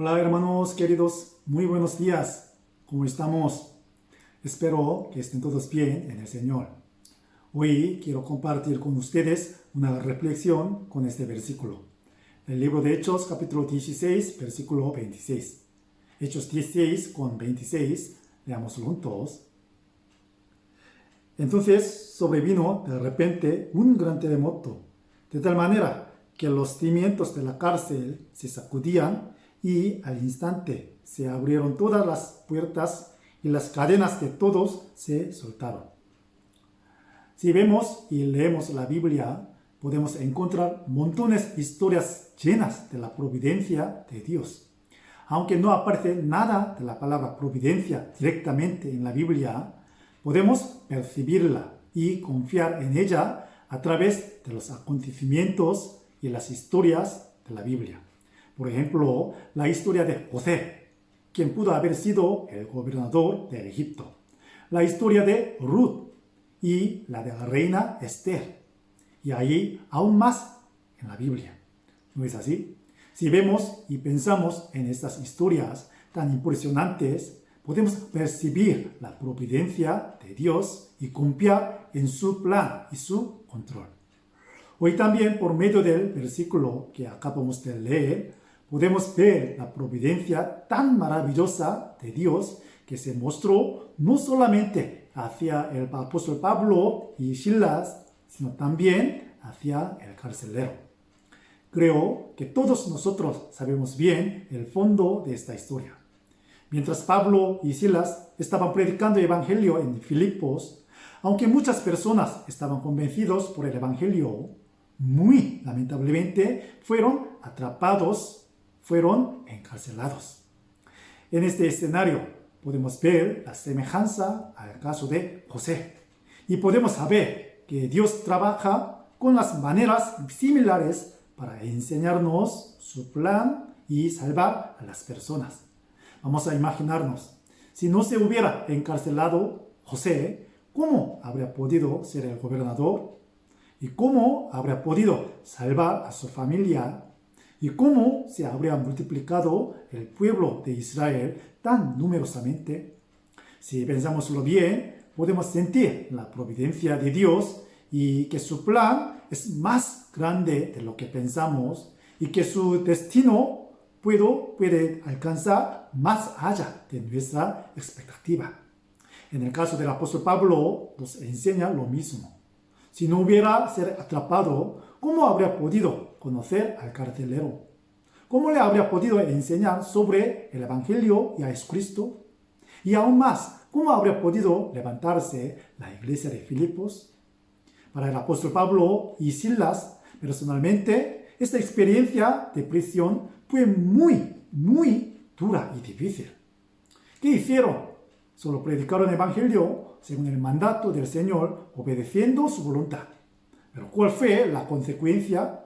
Hola hermanos queridos, muy buenos días. ¿Cómo estamos? Espero que estén todos bien en el Señor. Hoy quiero compartir con ustedes una reflexión con este versículo. El libro de Hechos, capítulo 16, versículo 26. Hechos 16 con 26, leámoslo juntos. Entonces sobrevino de repente un gran terremoto, de tal manera que los cimientos de la cárcel se sacudían y al instante se abrieron todas las puertas y las cadenas de todos se soltaron. Si vemos y leemos la Biblia, podemos encontrar montones de historias llenas de la providencia de Dios. Aunque no aparece nada de la palabra providencia directamente en la Biblia, podemos percibirla y confiar en ella a través de los acontecimientos y las historias de la Biblia. Por ejemplo, la historia de José, quien pudo haber sido el gobernador de Egipto. La historia de Ruth y la de la reina Esther. Y ahí aún más en la Biblia. ¿No es así? Si vemos y pensamos en estas historias tan impresionantes, podemos percibir la providencia de Dios y confiar en su plan y su control. Hoy también, por medio del versículo que acabamos de leer, podemos ver la providencia tan maravillosa de Dios que se mostró no solamente hacia el apóstol Pablo y Silas, sino también hacia el carcelero. Creo que todos nosotros sabemos bien el fondo de esta historia. Mientras Pablo y Silas estaban predicando el evangelio en Filipos, aunque muchas personas estaban convencidos por el evangelio, muy lamentablemente fueron atrapados, fueron encarcelados. En este escenario podemos ver la semejanza al caso de José y podemos saber que Dios trabaja con las maneras similares para enseñarnos su plan y salvar a las personas. Vamos a imaginarnos, si no se hubiera encarcelado José, ¿cómo habría podido ser el gobernador? ¿Y cómo habría podido salvar a su familia? ¿Y cómo se habría multiplicado el pueblo de Israel tan numerosamente? Si pensámoslo bien, podemos sentir la providencia de Dios y que su plan es más grande de lo que pensamos y que su destino puede alcanzar más allá de nuestra expectativa. En el caso del apóstol Pablo nos enseña lo mismo. Si no hubiera sido atrapado, ¿cómo habría podido conocer al carcelero? ¿Cómo le habría podido enseñar sobre el Evangelio y a Jesucristo? Y aún más, ¿cómo habría podido levantarse la iglesia de Filipos? Para el apóstol Pablo y Silas, personalmente, esta experiencia de prisión fue muy dura y difícil. ¿Qué hicieron? Solo predicaron el Evangelio según el mandato del Señor, obedeciendo su voluntad. Pero ¿cuál fue la consecuencia?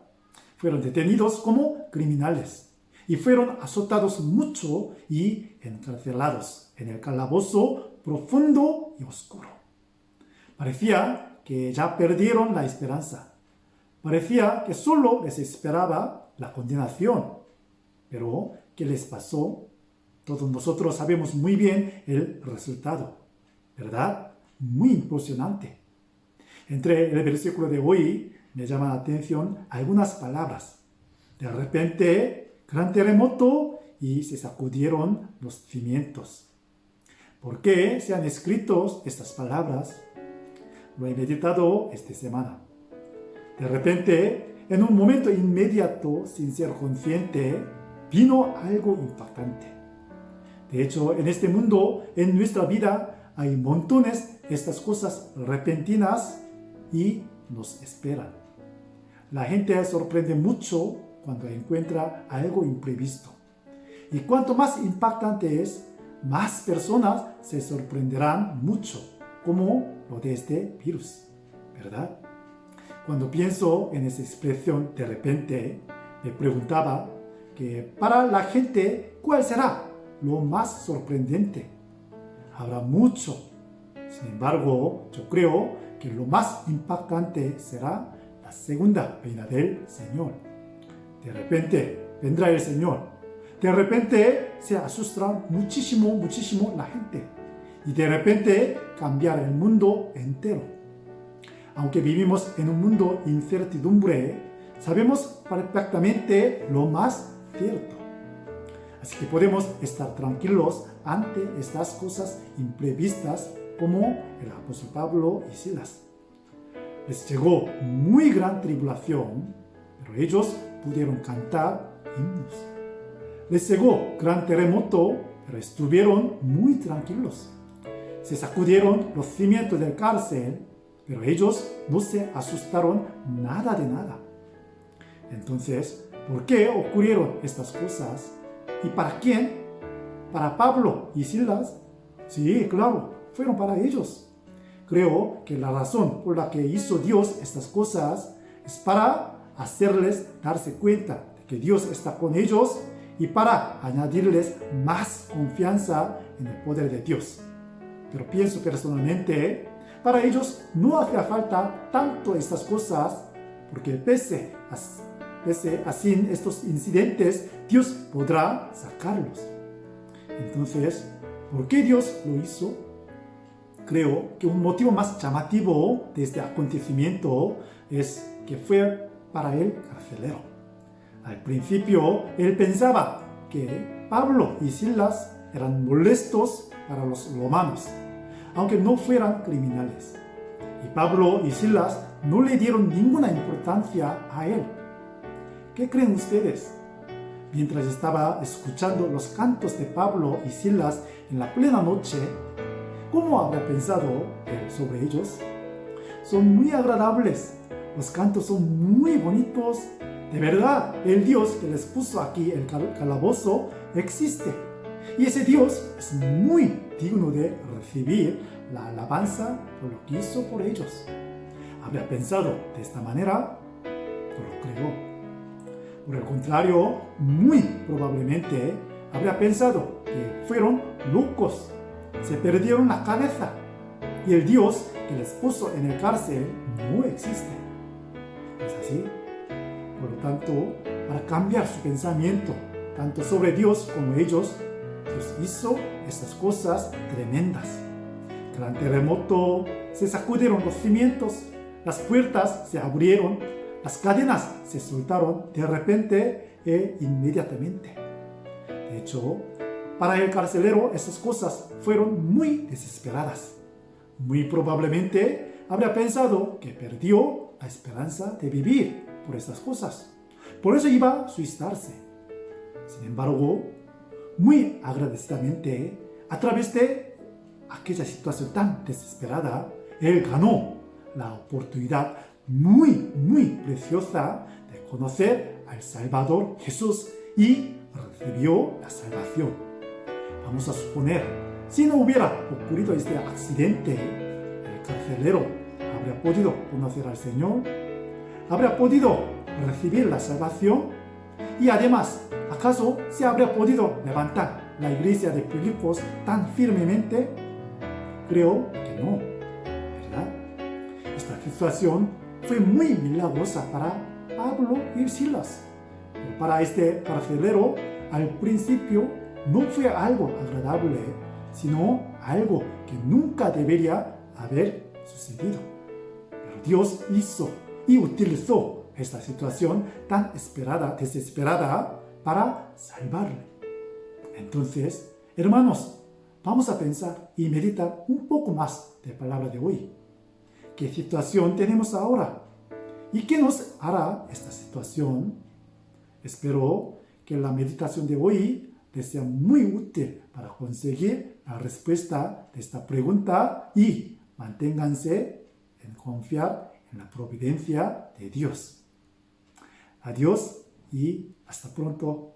Fueron detenidos como criminales y fueron azotados mucho y encarcelados en el calabozo profundo y oscuro. Parecía que ya perdieron la esperanza. Parecía que solo les esperaba la condenación. Pero, ¿qué les pasó? Todos nosotros sabemos muy bien el resultado, ¿verdad? Muy impresionante. Entre el versículo de hoy me llaman la atención algunas palabras. De repente, gran terremoto y se sacudieron los cimientos. ¿Por qué se han escrito estas palabras? Lo he meditado esta semana. De repente, en un momento inmediato, sin ser consciente, vino algo impactante. De hecho, en este mundo, en nuestra vida, hay montones de estas cosas repentinas y nos esperan. La gente se sorprende mucho cuando encuentra algo imprevisto. Y cuanto más impactante es, más personas se sorprenderán mucho, como lo de este virus, ¿verdad? Cuando pienso en esa expresión de repente, me preguntaba que para la gente, ¿cuál será lo más sorprendente? Habrá mucho. Sin embargo, yo creo que lo más impactante será la segunda venida del Señor. De repente vendrá el Señor. De repente se asusta muchísimo la gente. Y de repente cambiar el mundo entero. Aunque vivimos en un mundo de incertidumbre, sabemos perfectamente lo más cierto. Así que podemos estar tranquilos ante estas cosas imprevistas como el apóstol Pablo y Silas. Les llegó muy gran tribulación, pero ellos pudieron cantar himnos. Les llegó gran terremoto, pero estuvieron muy tranquilos. Se sacudieron los cimientos del cárcel, pero ellos no se asustaron nada de nada. Entonces, ¿por qué ocurrieron estas cosas? ¿Y para quién? ¿Para Pablo y Silas? Sí, claro, fueron para ellos. Creo que la razón por la que hizo Dios estas cosas es para hacerles darse cuenta de que Dios está con ellos y para añadirles más confianza en el poder de Dios. Pero pienso personalmente, para ellos no hacía falta tanto estas cosas, porque pese a sin estos incidentes, Dios podrá sacarlos. Entonces, ¿por qué Dios lo hizo? Creo que un motivo más llamativo de este acontecimiento es que fue para el carcelero. Al principio, él pensaba que Pablo y Silas eran molestos para los romanos, aunque no fueran criminales. Y Pablo y Silas no le dieron ninguna importancia a él. ¿Qué creen ustedes? Mientras estaba escuchando los cantos de Pablo y Silas en la plena noche, ¿cómo habrá pensado él sobre ellos? Son muy agradables, los cantos son muy bonitos. De verdad, el Dios que les puso aquí el calabozo existe. Y ese Dios es muy digno de recibir la alabanza por lo que hizo por ellos. ¿Habría pensado de esta manera? No lo creo. Por el contrario, muy probablemente habría pensado que fueron locos, se perdieron la cabeza y el Dios que les puso en el cárcel no existe. ¿Es así? Por lo tanto, para cambiar su pensamiento, tanto sobre Dios como ellos, Dios hizo estas cosas tremendas. Gran terremoto, se sacudieron los cimientos, las puertas se abrieron, las cadenas se soltaron de repente e inmediatamente. De hecho, para el carcelero esas cosas fueron muy desesperadas. Muy probablemente habría pensado que perdió la esperanza de vivir por estas cosas. Por eso iba a suicidarse. Sin embargo, muy agradecidamente, a través de aquella situación tan desesperada, él ganó la oportunidad muy preciosa de conocer al Salvador Jesús y recibió la salvación. Vamos a suponer, si no hubiera ocurrido este accidente, el carcelero habría podido conocer al Señor, habría podido recibir la salvación y además, ¿acaso se habría podido levantar la iglesia de Filipos tan firmemente? Creo que no, ¿verdad? Esta situación fue muy milagrosa para Pablo y Silas. Pero para este carcelero, al principio no fue algo agradable, sino algo que nunca debería haber sucedido. Pero Dios hizo y utilizó esta situación tan desesperada para salvarle. Entonces, hermanos, vamos a pensar y meditar un poco más de la palabra de hoy. ¿Qué situación tenemos ahora? ¿Y qué nos hará esta situación? Espero que la meditación de hoy les sea muy útil para conseguir la respuesta de esta pregunta y manténganse en confiar en la providencia de Dios. Adiós y hasta pronto.